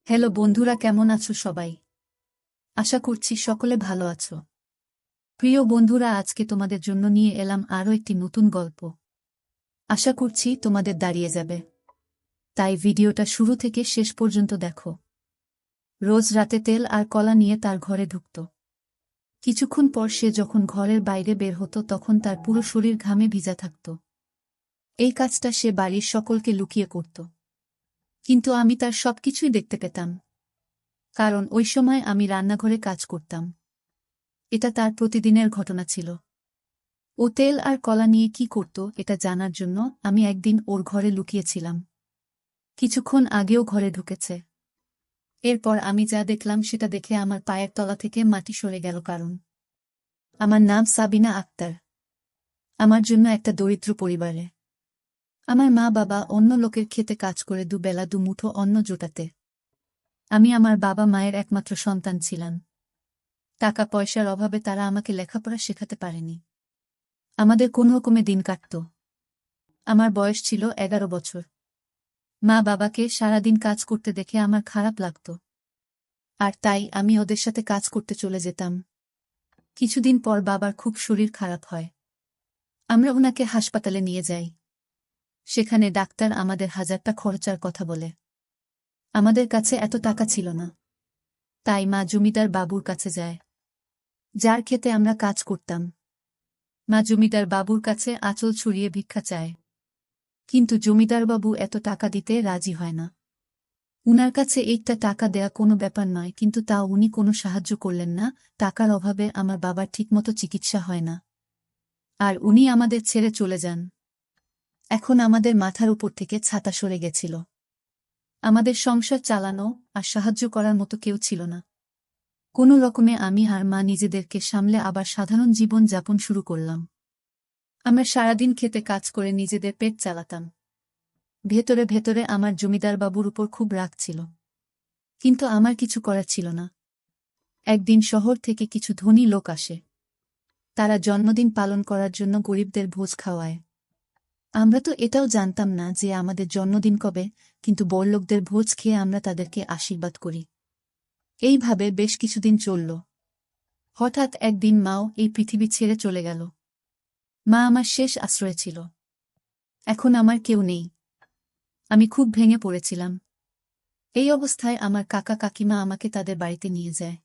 Hello বন্ধুরা, কেমন আছো সবাই? আশা করছি সকলে ভালো আছো। প্রিয় বন্ধুরা, আজকে তোমাদের জন্য নিয়ে এলাম আরও একটি নতুন গল্প। আশা করছি তোমাদের দাঁড়িয়ে যাবে, তাই ভিডিওটা শুরু থেকে শেষ পর্যন্ত দেখো। রোজ রাতে তেল আর কলা নিয়ে তার ঘরে ঢুকত। কিছুক্ষণ পর সে যখন ঘরের বাইরে বের হতো তখন তার পুরো শরীর ঘামে ভিজা থাকত। এই কাজটা সে বাড়ির সকলকে লুকিয়ে করত, কিন্তু আমি তার সবকিছুই দেখতে পেতাম, কারণ ওই সময় আমি রান্নাঘরে কাজ করতাম। এটা তার প্রতিদিনের ঘটনা ছিল। ও তেল আর কলা নিয়ে কি করত এটা জানার জন্য আমি একদিন ওর ঘরে লুকিয়েছিলাম। কিছুক্ষণ আগেও ঘরে ঢুকেছে। এরপর আমি যা দেখলাম সেটা দেখে আমার পায়ের তলা থেকে মাটি সরে গেল, কারণ আমার নাম সাবিনা আক্তার। আমার জন্য একটা দরিদ্র পরিবারে আমার মা বাবা অন্য লোকের খেতে কাজ করে দুবেলা দুমুঠো অন্ন জোটাতে। আমি আমার বাবা মায়ের একমাত্র সন্তান ছিলাম। টাকা পয়সার অভাবে তারা আমাকে লেখাপড়া শেখাতে পারেনি। আমাদের কোনো রকমে দিন কাটত। আমার বয়স ছিল 11 বছর। মা বাবাকে সারাদিন কাজ করতে দেখে আমার খারাপ লাগত, আর তাই আমি ওদের সাথে কাজ করতে চলে যেতাম। কিছুদিন পর বাবার খুব শরীর খারাপ হয়। আমরা ওনাকে হাসপাতালে নিয়ে যাই। সেখানে ডাক্তার আমাদের 1000 টাকা খরচার কথা বলে। আমাদের কাছে এত টাকা ছিল না, তাই মা জমিদার বাবুর কাছে যায়, যার খেতে আমরা কাজ করতাম। মা জমিদার বাবুর কাছে আঁচল ছড়িয়ে ভিক্ষা চায়, কিন্তু জমিদারবাবু এত টাকা দিতে রাজি হয় না। উনার কাছে একটা টাকা দেয়া কোনো ব্যাপার নয়, কিন্তু তাও উনি কোনো সাহায্য করলেন না। টাকার অভাবে আমার বাবার ঠিকমতো চিকিৎসা হয় না, আর উনি আমাদের ছেড়ে চলে যান। এখন আমাদের মাথার উপর থেকে ছাতা সরে গেছিল। আমাদের সংসার চালানো আর সাহায্য করার মতো কেউ ছিল না। কোনো রকমে আমি আর মা নিজেদেরকে সামলে আবার সাধারণ জীবন যাপন শুরু করলাম। আমরা সারাদিন খেতে কাজ করে নিজেদের পেট চালাতাম। ভেতরে ভেতরে আমার জমিদার বাবুর উপর খুব রাগ ছিল, কিন্তু আমার কিছু করার ছিল না। একদিন শহর থেকে কিছু ধনী লোক আসে। তারা জন্মদিন পালন করার জন্য গরিবদের ভোজ খাওয়ায়। আমরা তো এটাও জানতাম না যে আমাদের জন্মদিন কবে, কিন্তু বড়লোকদের ভোজ খেয়ে আমরা তাদেরকে আশীর্বাদ করি। এইভাবে বেশ কিছুদিন চলল। হঠাৎ একদিন মাও এই পৃথিবী ছেড়ে চলে গেল। মা আমার শেষ আশ্রয় ছিল। এখন আমার কেউ নেই। আমি খুব ভেঙে পড়েছিলাম। এই অবস্থায় আমার কাকা কাকিমা আমাকে তাদের বাড়িতে নিয়ে যায়।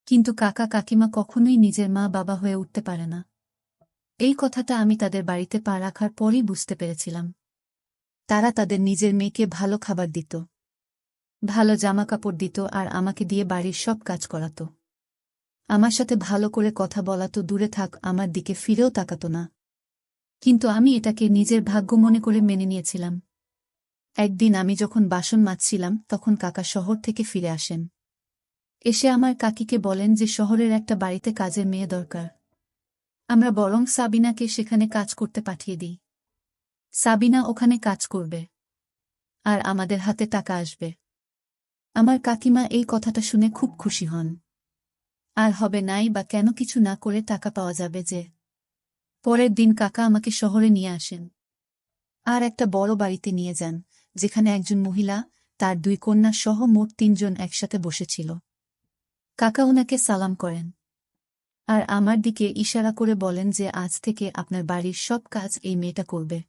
কিন্তু কাকা কাকিমা কখনোই নিজের মা বাবা হয়ে উঠতে পারে না। এই কথাটা আমি তাদের বাড়িতে পা রাখার পরই বুঝতে পেরেছিলাম। তারা তাদের নিজের মেয়েকে ভালো খাবার দিত, ভালো জামাকাপড় দিত, আর আমাকে দিয়ে বাড়ির সব কাজ করাত। আমার সাথে ভালো করে কথা বলা তো দূরে থাক, আমার দিকে ফিরেও তাকাত না। কিন্তু আমি এটাকে নিজের ভাগ্য মনে করে মেনে নিয়েছিলাম। একদিন আমি যখন বাসন মাজছিলাম তখন কাকা শহর থেকে ফিরে আসেন। এসে আমার কাকিকে বলেন যে শহরের একটা বাড়িতে কাজের মেয়ে দরকার। আমরা বরং সাবিনাকে সেখানে কাজ করতে পাঠিয়ে দিই। সাবিনা ওখানে কাজ করবে, আর আমাদের হাতে টাকা আসবে। আমার কাকিমা এই কথাটা শুনে খুব খুশি হন। আর হবে নাই বা কেন, কিছু না করে টাকা পাওয়া যাবে যে। পরের দিন কাকা আমাকে শহরে নিয়ে আসেন, আর একটা বড় বাড়িতে নিয়ে যান, যেখানে একজন মহিলা, তার 2 কন্যা সহ মোট 3 জন একসাথে বসেছিল। কাকা ওনাকে সালাম করেন, আর আমার দিকে ইশারা করে বলেন যে আজ থেকে আপনার বাড়ির সব কাজ এই মেয়েটা করবে।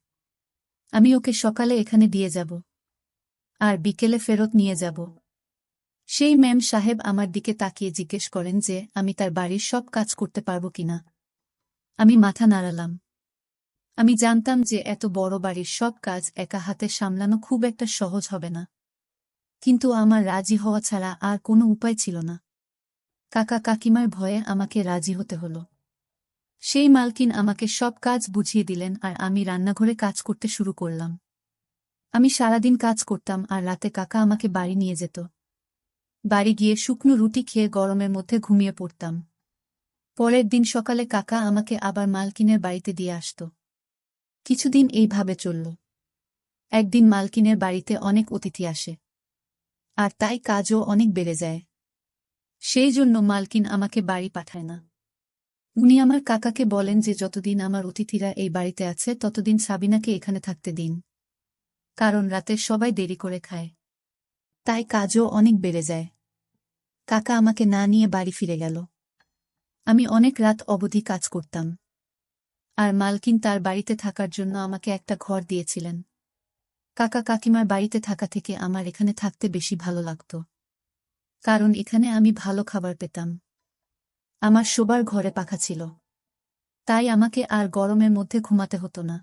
আমি ওকে সকালে এখানে দিয়ে যাব, আর বিকেলে ফেরত নিয়ে যাব। সেই ম্যাম সাহেব আমার দিকে তাকিয়ে জিজ্ঞেস করেন যে আমি তার বাড়ির সব কাজ করতে পারব কিনা। আমি মাথা নাড়ালাম। আমি জানতাম যে এত বড় বাড়ির সব কাজ একা হাতে সামলানো খুব একটা সহজ হবে না, কিন্তু আমার রাজি হওয়া ছাড়া আর কোনো উপায় ছিল না। কাকা কাকিমার ভয়ে আমাকে রাজি হতে হলো। সেই মালকিন আমাকে সব কাজ বুঝিয়ে দিলেন, আর আমি রান্নাঘরে কাজ করতে শুরু করলাম। আমি সারাদিন কাজ করতাম, আর রাতে কাকা আমাকে বাড়ি নিয়ে যেত। বাড়ি গিয়ে শুকনো রুটি খেয়ে গরমের মধ্যে ঘুমিয়ে পড়তাম। পরের দিন সকালে কাকা আমাকে আবার মালকিনের বাড়িতে দিয়ে আসত। কিছুদিন এইভাবে চলল। একদিন মালকিনের বাড়িতে অনেক অতিথি আসে, আর তাই কাজও অনেক বেড়ে যায়। সেই জন্য মালকিন আমাকে বাড়ি পাঠায় না। উনি আমার কাকাকে বলেন যে যতদিন আমার অতিথিরা এই বাড়িতে আছে ততদিন সাবিনাকে এখানে থাকতে দিন, কারণ রাতে সবাই দেরি করে খায়। তাই কাজও অনেক বেড়ে যায়। কাকা আমাকে না নিয়ে বাড়ি ফিরে গেল। আমি অনেক রাত অবধি কাজ করতাম। আর মালকিন তার বাড়িতে থাকার জন্য আমাকে একটা ঘর দিয়েছিলেন। কাকা কাকিমার বাড়িতে থাকা থেকে আমার এখানে থাকতে বেশি ভালো লাগত। কারণ এখানে আমি ভালো খাবার পেতাম। আমার শোবার ঘরে পাখা ছিল। তাই আমাকে আর গরমের মধ্যে ঘুমাতে হতো না।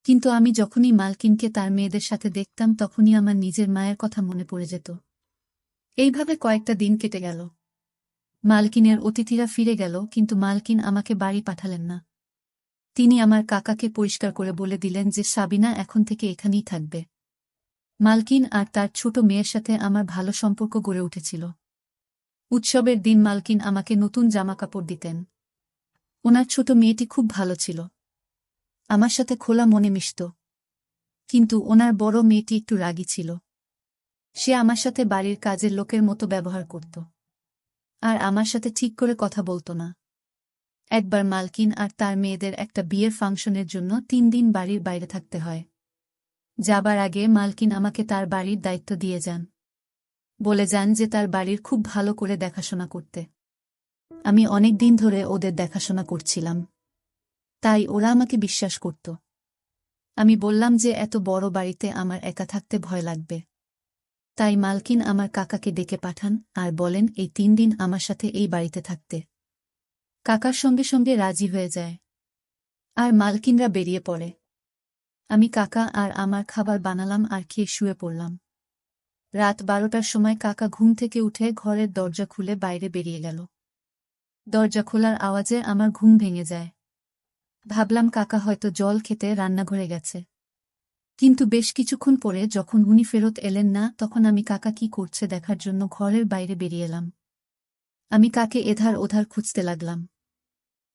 কিন্তু আমি যখনই মালকিনকে তার মেয়েদের সাথে দেখতাম তখনই আমার নিজের মায়ের কথা মনে পড়ে যেত। এইভাবে কয়েকটা দিন কেটে গেল। মালকিনের অতিথিরা ফিরে গেল, কিন্তু মালকিন আমাকে বাড়ি পাঠালেন না। তিনি আমার কাকাকে পরিষ্কার করে বলে দিলেন যে সাবিনা এখন থেকে এখানেই থাকবে। মালকিন আর তার ছোট মেয়ের সাথে আমার ভালো সম্পর্ক গড়ে উঠেছিল। উৎসবের দিন মালকিন আমাকে নতুন জামাকাপড় দিতেন। ওনার ছোট মেয়েটি খুব ভালো ছিল। আমার সাথে খোলা মনে মিশত। কিন্তু ওনার বড় মেয়েটি একটু রাগী ছিল। সে আমার সাথে বাড়ির কাজের লোকের মতো ব্যবহার করত। আর আমার সাথে ঠিক করে কথা বলতো না। একবার মালকিন আর তার মেয়েদের একটা বিয়ের ফাংশনের জন্য 3 দিন বাড়ির বাইরে থাকতে হয়। যাবার আগে মালকিন আমাকে তার বাড়ির দায়িত্ব দিয়ে যান। বলে যান যে তার বাড়ির খুব ভালো করে দেখাশোনা করতে। আমি অনেক দিন ধরে ওদের দেখাশোনা করছিলাম। তাই ওরা আমাকে বিশ্বাস করত। আমি বললাম যে এত বড় বাড়িতে আমার একা থাকতে ভয় লাগবে। তাই মালকিন আমার কাকাকে ডেকে পাঠান আর বলেন এই 3 দিন আমার সাথে এই বাড়িতে থাকতে। কাকার সঙ্গে সঙ্গে রাজি হয়ে যায়। আর মালকিনরা বেরিয়ে পড়ে। আমি কাকা আর আমার খাবার বানালাম আর খেয়ে শুয়ে পড়লাম। রাত 12টার সময় কাকা ঘুম থেকে উঠে ঘরের দরজা খুলে বাইরে বেরিয়ে গেল। দরজা খোলার আওয়াজে আমার ঘুম ভেঙে যায়। ভাবলাম কাকা হয়তো জল খেতে রান্নাঘরে গেছে। কিন্তু বেশ কিছুক্ষণ পরে যখন উনি ফেরত এলেন না, তখন আমি কাকা কি করছে দেখার জন্য ঘরের বাইরে বেরিয়ে এলাম। আমি কাকে এধার ওধার খুঁজতে লাগলাম।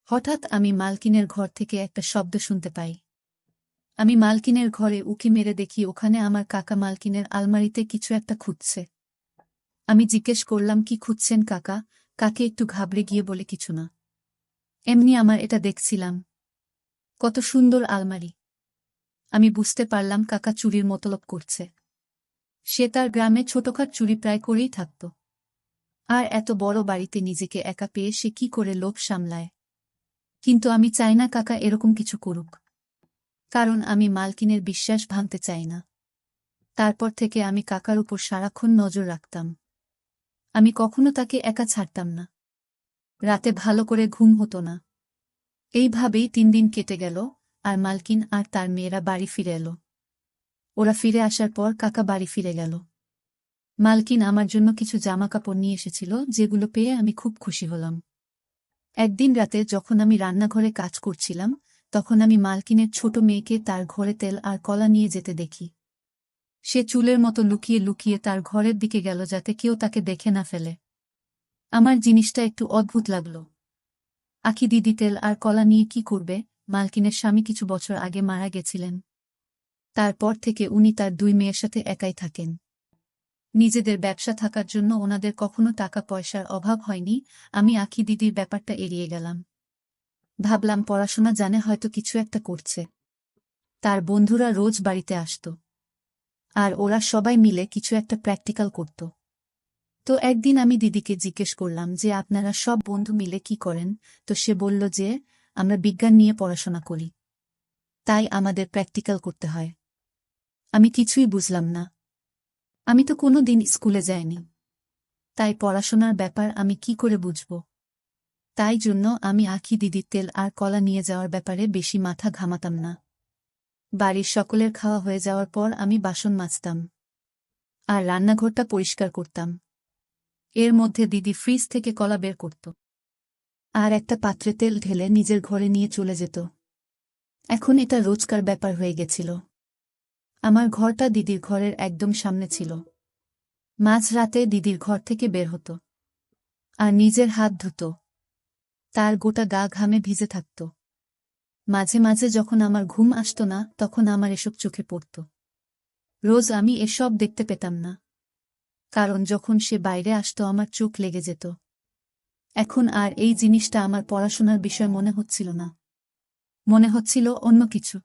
হঠাৎ আমি মালকিনের ঘর থেকে একটা শব্দ শুনতে পাই। আমি মালকিনের ঘরে উঁকি মেরে দেখি ওখানে আমার কাকা মালকিনের আলমারিতে কিছু একটা খুঁজছে। আমি জিজ্ঞেস করলাম কি খুঁজছেন কাকা? কাকে একটু ঘাবড়ে গিয়ে বলে কিছু না, এমনি আমার এটা দেখছিলাম। কত সুন্দর আলমারি। আমি বুঝতে পারলাম কাকা চুরির মতলব করছে। সে তার গ্রামে ছোটখাট চুরি প্রায় করেই থাকত। আর এত বড় বাড়িতে নিজেকে একা পেয়ে সে কি করে লোভ সামলায়। কিন্তু আমি চাই না কাকা এরকম কিছু করুক। কারণ আমি মালকিনের বিশ্বাস ভাঙতে চাই না। তারপর থেকে আমি কাকার উপর সারাক্ষণ নজর রাখতাম। আমি কখনো তাকে একা ছাড়তাম না। রাতে ভালো করে ঘুম হতো না। এইভাবেই 3 দিন কেটে গেল। আর মালকিন আর তার মেয়েরা বাড়ি ফিরে এলো। ওরা ফিরে আসার পর কাকা বাড়ি ফিরে গেল। মালকিন আমার জন্য কিছু জামাকাপড় নিয়ে এসেছিল, যেগুলো পেয়ে আমি খুব খুশি হলাম। একদিন রাতে যখন আমি রান্নাঘরে কাজ করছিলাম, তখন আমি মালকিনের ছোট মেয়েকে তার ঘরে তেল আর কলা নিয়ে যেতে দেখি। সে চুলের মতো লুকিয়ে লুকিয়ে তার ঘরের দিকে গেল যাতে কেউ তাকে দেখে না ফেলে। আমার জিনিসটা একটু অদ্ভুত লাগল। আখি দিদি তেল আর কলা নিয়ে কি করবে? মালকিনের স্বামী কিছু বছর আগে মারা গেছিলেন। তারপর থেকে উনি তার 2 মেয়ের সাথে একাই থাকেন। নিজেদের ব্যবসা থাকার জন্য ওনাদের কখনো টাকা পয়সার অভাব হয়নি। আমি আখি দিদির ব্যাপারটা এড়িয়ে গেলাম। ভাবলাম পড়াশোনা জানে, হয়তো কিছু একটা করছে। তার বন্ধুরা রোজ বাড়িতে আসত। আর ওরা সবাই মিলে কিছু একটা প্র্যাকটিক্যাল করত। তো একদিন আমি দিদিকে জিজ্ঞেস করলাম যে আপনারা সব বন্ধু মিলে কি করেন? তো সে বলল যে আমরা বিজ্ঞান নিয়ে পড়াশোনা করি। তাই আমাদের প্র্যাকটিক্যাল করতে হয়। আমি কিছুই বুঝলাম না। আমি তো কোনো দিন স্কুলে যাইনি। তাই পড়াশোনার ব্যাপার আমি কি করে বুঝব? তাই জন্য আমি আখি দিদির তেল আর কলা নিয়ে যাওয়ার ব্যাপারে বেশি মাথা ঘামাতাম না। বাড়ির সকলের খাওয়া হয়ে যাওয়ার পর আমি বাসন মাজতাম আর রান্নাঘরটা পরিষ্কার করতাম। এর মধ্যে দিদি ফ্রিজ থেকে কলা বের করত আর একটা পাত্রে তেল ঢেলে নিজের ঘরে নিয়ে চলে যেত। এখন এটা রোজকার ব্যাপার হয়ে গেছিল। আমার ঘরটা দিদির ঘরের একদম সামনে ছিল। মাঝরাতে দিদির ঘর থেকে বের হতো আর নিজের হাত ধুত। তার গোটা গা ঘামে ভিজে থাকত। মাঝে মাঝে যখন আমার ঘুম আসত না, তখন আমার এসব চোখে পড়ত। রোজ আমি এসব দেখতে পেতাম না, কারণ যখন সে বাইরে আসত আমার চোখ লেগে যেত। এখন আর এই জিনিসটা আমার পড়াশোনার বিষয় মনে হচ্ছিল না, মনে হচ্ছিল অন্য কিছু।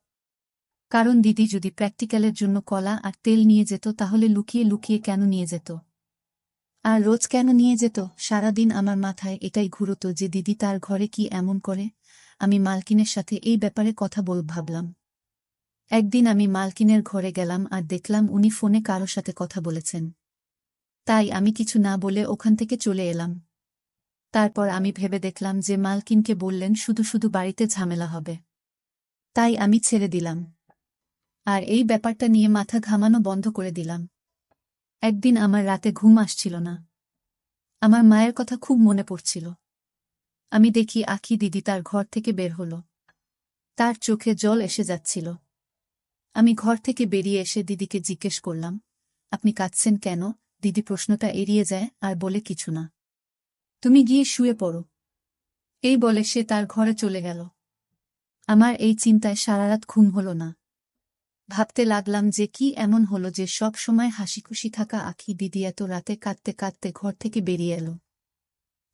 কারণ দিদি যদি প্র্যাকটিক্যালের জন্য কলা আর তেল নিয়ে যেত তাহলে লুকিয়ে লুকিয়ে কেন নিয়ে যেত? আর রোজ কেন নিয়ে যেত? সারাদিন আমার মাথায় এটাই ঘুরত যে দিদি তার ঘরে কি এমন করে। আমি মালকিনের সাথে এই ব্যাপারে কথা ভাবলাম। একদিন আমি মালকিনের ঘরে গেলাম আর দেখলাম উনি ফোনে কারো সাথে কথা বলেছেন। তাই আমি কিছু না বলে ওখান থেকে চলে এলাম। তারপর আমি ভেবে দেখলাম যে মালকিনকে বললেন শুধু শুধু বাড়িতে ঝামেলা হবে। তাই আমি ছেড়ে দিলাম। আর এই ব্যাপারটা নিয়ে মাথা ঘামানো বন্ধ করে দিলাম। একদিন আমার রাতে ঘুম আসছিল না। আমার মায়ের কথা খুব মনে পড়ছিল। আমি দেখি আখি দিদি তার ঘর থেকে বের হলো। তার চোখে জল এসে যাচ্ছিল। আমি ঘর থেকে বেরিয়ে এসে দিদিকে জিজ্ঞেস করলাম, আপনি কাঁদছেন কেন? দিদি প্রশ্নটা এড়িয়ে যায় আর বলে, কিছু না, তুমি গিয়ে শুয়ে পড়ো। এই বলে সে তার ঘরে চলে গেল। আমার এই চিন্তায় সারারাত ঘুম হলো না। ভাবতে লাগলাম যে কি এমন হলো যে সব সময় হাসিখুশি থাকা আখি দিদি এত রাতে কাঁদতে কাঁদতে ঘর থেকে বেরিয়ে এলো।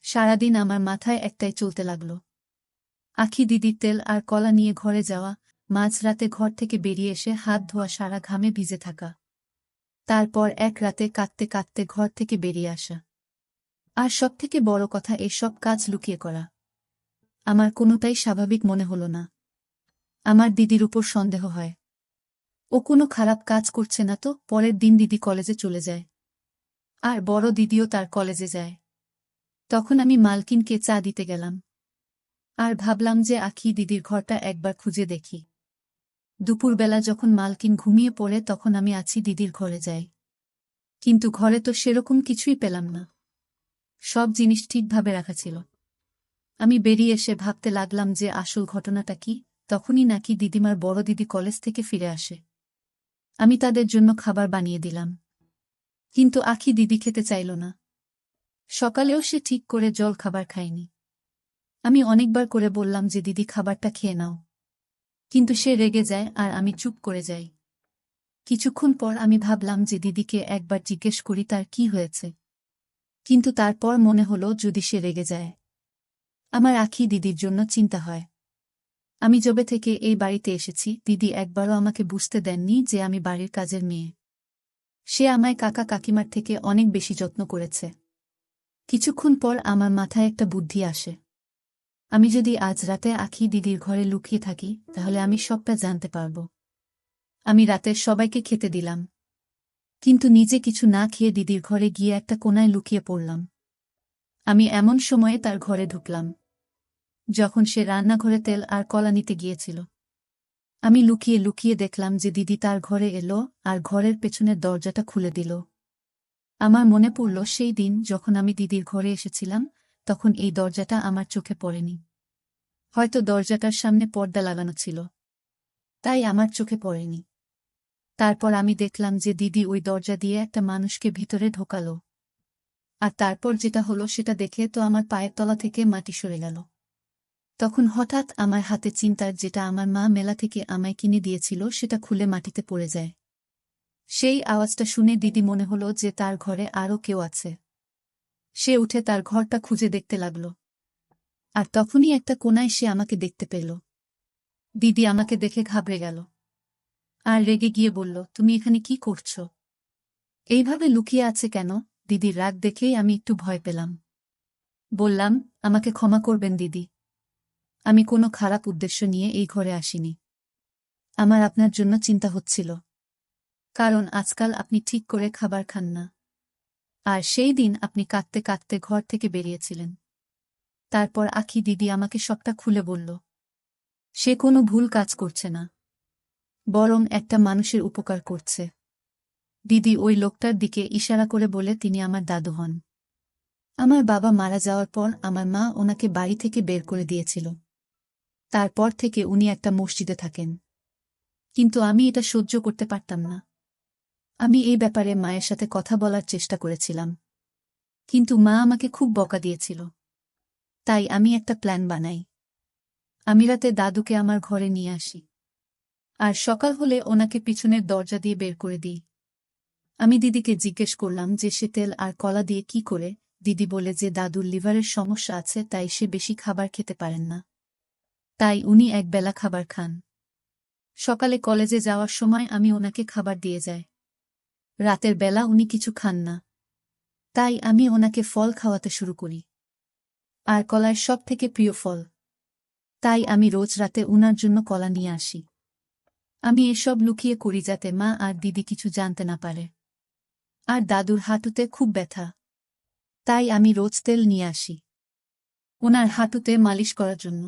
সারাদিন আমার মাথায় একটাই চলতে লাগল। আখি দিদির তেল আর কলা নিয়ে ঘরে যাওয়া, মাঝরাতে ঘর থেকে বেরিয়ে এসে হাত ধোয়া, সারা ঘামে ভিজে থাকা, তারপর এক রাতে কাঁদতে কাঁদতে ঘর থেকে বেরিয়ে আসা। আর সবথেকে বড় কথা, এসব কাজ লুকিয়ে করা। আমার কোনোটাই স্বাভাবিক মনে হলো না। আমার দিদির উপর সন্দেহ হয়। ও কোনো খারাপ কাজ করছে না তো। পরের দিন দিদি কলেজে চলে যায়। আর বড় দিদিও তার কলেজে যায়। তখন আমি মালকিনকে চা দিতে গেলাম। আর ভাবলাম যে আখি দিদির ঘরটা একবার খুঁজে দেখি। দুপুরবেলা যখন মালকিন ঘুমিয়ে পড়ে তখন আমি আছি দিদির ঘরে যাই। কিন্তু ঘরে তো সেরকম কিছুই পেলাম না। সব জিনিস ঠিকভাবে রাখা ছিল। আমি বেরিয়ে এসে ভাবতে লাগলাম যে আসল ঘটনাটা কি। তখনই নাকি দিদিমার বড় দিদি কলেজ থেকে ফিরে আসে। আমি তাদের জন্য খাবার বানিয়ে দিলাম। কিন্তু আখি দিদি খেতে চাইল না। সকালেও সে ঠিক করে জল খাবার খায়নি। আমি অনেকবার করে বললাম যে দিদি খাবারটা খেয়ে নাও। কিন্তু সে রেগে যায় আর আমি চুপ করে যাই। কিছুক্ষণ পর আমি ভাবলাম যে দিদিকে একবার জিজ্ঞেস করি তার কি হয়েছে। কিন্তু তারপর মনে হলো যদি সে রেগে যায়, আমার আখি দিদির জন্য চিন্তা হয়। আমি যবে থেকে এই বাড়িতে এসেছি দিদি একবারও আমাকে বুঝতে দেননি যে আমি বাড়ির কাজের মেয়ে। সে আমায় কাকা কাকিমার থেকে অনেক বেশি যত্ন করেছে। কিছুক্ষণ পর আমার মাথায় একটা বুদ্ধি আসে। আমি যদি আজ রাতে আখি দিদির ঘরে লুকিয়ে থাকি তাহলে আমি সবটা জানতে পারব। আমি রাতে সবাইকে খেতে দিলাম। কিন্তু নিজে কিছু না খেয়ে দিদির ঘরে গিয়ে একটা কোণায় লুকিয়ে পড়লাম। আমি এমন সময়ে তার ঘরে ঢুকলাম যখন সে রান্নাঘরে তেল আর কলা নিতে গিয়েছিল। আমি লুকিয়ে লুকিয়ে দেখলাম যে দিদি তার ঘরে এলো আর ঘরের পেছনের দরজাটা খুলে দিল। আমার মনে পড়ল সেই দিন যখন আমি দিদির ঘরে এসেছিলাম, তখন এই দরজাটা আমার চোখে পড়েনি। হয়তো দরজাটার সামনে পর্দা লাগানো ছিল, তাই আমার চোখে পড়েনি। তারপর আমি দেখলাম যে দিদি ওই দরজা দিয়ে একটা মানুষকে ভিতরে ঢোকালো। আর তারপর যেটা হলো সেটা দেখে তো আমার পায়ের তলা থেকে মাটি সরে গেল। তখন হঠাৎ আমার হাতে চিন্তার, যেটা আমার মা মেলা থেকে আমায় কিনে দিয়েছিল, সেটা খুলে মাটিতে পড়ে যায়। সেই আওয়াজটা শুনে দিদি মনে হলো যে তার ঘরে আরও কেউ আছে। সে উঠে তার ঘরটা খুঁজে দেখতে লাগল। আর তখনই একটা কোণায় সে আমাকে দেখতে পেল। দিদি আমাকে দেখে ঘাবড়ে গেল আর রেগে গিয়ে বলল, তুমি এখানে কি করছো? এইভাবে লুকিয়ে আছে কেন? দিদির রাগ দেখেই আমি একটু ভয় পেলাম। বললাম, আমাকে ক্ষমা করবেন দিদি। আমি কোনো খারাপ উদ্দেশ্য নিয়ে এই ঘরে আসিনি। আমার আপনার জন্য চিন্তা হচ্ছিল, কারণ আজকাল আপনি ঠিক করে খাবার খান না। আর সেই দিন আপনি কাঁদতে কাঁদতে ঘর থেকে বেরিয়েছিলেন। তারপর আখি দিদি আমাকে সবটা খুলে বলল। সে কোনো ভুল কাজ করছে না, বরং একটা মানুষের উপকার করছে। দিদি ওই লোকটার দিকে ইশারা করে বলে, তিনি আমার দাদু হন। আমার বাবা মারা যাওয়ার পর আমার মা ওনাকে বাড়ি থেকে বের করে দিয়েছিল। তারপর থেকে উনি একটা মসজিদে থাকেন। কিন্তু আমি এটা সহ্য করতে পারতাম না। আমি এই ব্যাপারে মায়ের সাথে কথা বলার চেষ্টা করেছিলাম, কিন্তু মা আমাকে খুব বকা দিয়েছিল। তাই আমি একটা প্ল্যান বানাই। আমি রাতে দাদুকে আমার ঘরে নিয়ে আসি, আর সকাল হলে ওনাকে পিছনের দরজা দিয়ে বের করে দিই। আমি দিদিকে জিজ্ঞেস করলাম যে সে তেল আর কলা দিয়ে কি করে। দিদি বলে যে দাদুর লিভারের সমস্যা আছে, তাই সে বেশি খাবার খেতে পারেন না, তাই উনি একবেলা খাবার খান। সকালে কলেজে যাওয়ার সময় আমি ওনাকে খাবার দিয়ে যাই। রাতের বেলা উনি কিছু খান না, তাই আমি ওনাকে ফল খাওয়াতে শুরু করি। আর কলার সব থেকে প্রিয় ফল, তাই আমি রোজ রাতে উনার জন্য কলা নিয়ে আসি। আমি এসব লুকিয়ে করি যাতে মা আর দিদি কিছু জানতে না পারে। আর দাদুর হাঁটুতে খুব ব্যথা, তাই আমি রোজ তেল নিয়ে আসি ওনার হাঁটুতে মালিশ করার জন্য।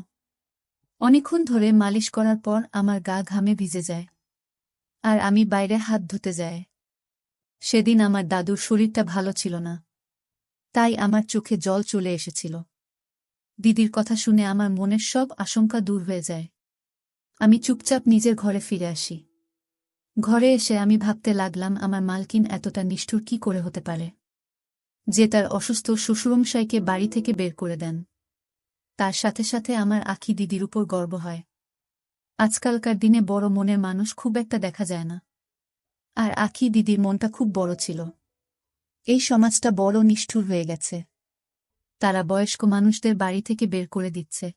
অনেকক্ষণ ধরে মালিশ করার পর আমার গা ঘামে ভিজে যায়, আর আমি বাইরে হাত ধুতে যাই। সেদিন আমার দাদুর শরীরটা ভালো ছিল না, তাই আমার চোখে জল চলে এসেছিল। দিদির কথা শুনে আমার মনের সব আশঙ্কা দূর হয়ে যায়। আমি চুপচাপ নিজের ঘরে ফিরে আসি। ঘরে এসে আমি ভাবতে লাগলাম আমার মালকিন এতটা নিষ্ঠুর কি করে হতে পারে, যে তার অসুস্থ শ্বশুরমশাইকে বাড়ি থেকে বের করে দেন। তার সাথে সাথে আমার আখি দিদির উপর গর্ব হয়। আজকালকার দিনে বড় মনের মানুষ খুব একটা দেখা যায় না, আর আখি দিদির মনটা খুব বড় ছিল। এই সমাজটা বড় নিষ্ঠুর হয়ে গেছে, তারা বয়স্ক মানুষদের বাড়ি থেকে বের করে দিচ্ছে।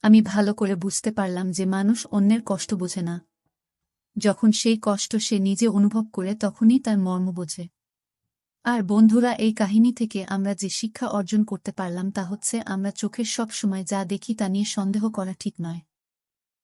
আমি ভালো করে বুঝতে পারলাম যে মানুষ অন্যের কষ্ট বোঝে না, যখন সেই কষ্ট সে নিজে অনুভব করে তখনই তার মর্ম বোঝে। আর বন্ধুরা, এই কাহিনী থেকে আমরা যে শিক্ষা অর্জন করতে পারলাম তা হচ্ছে আমরা চোখের সব সময় যা দেখি তা নিয়ে সন্দেহ করা ঠিক নয়।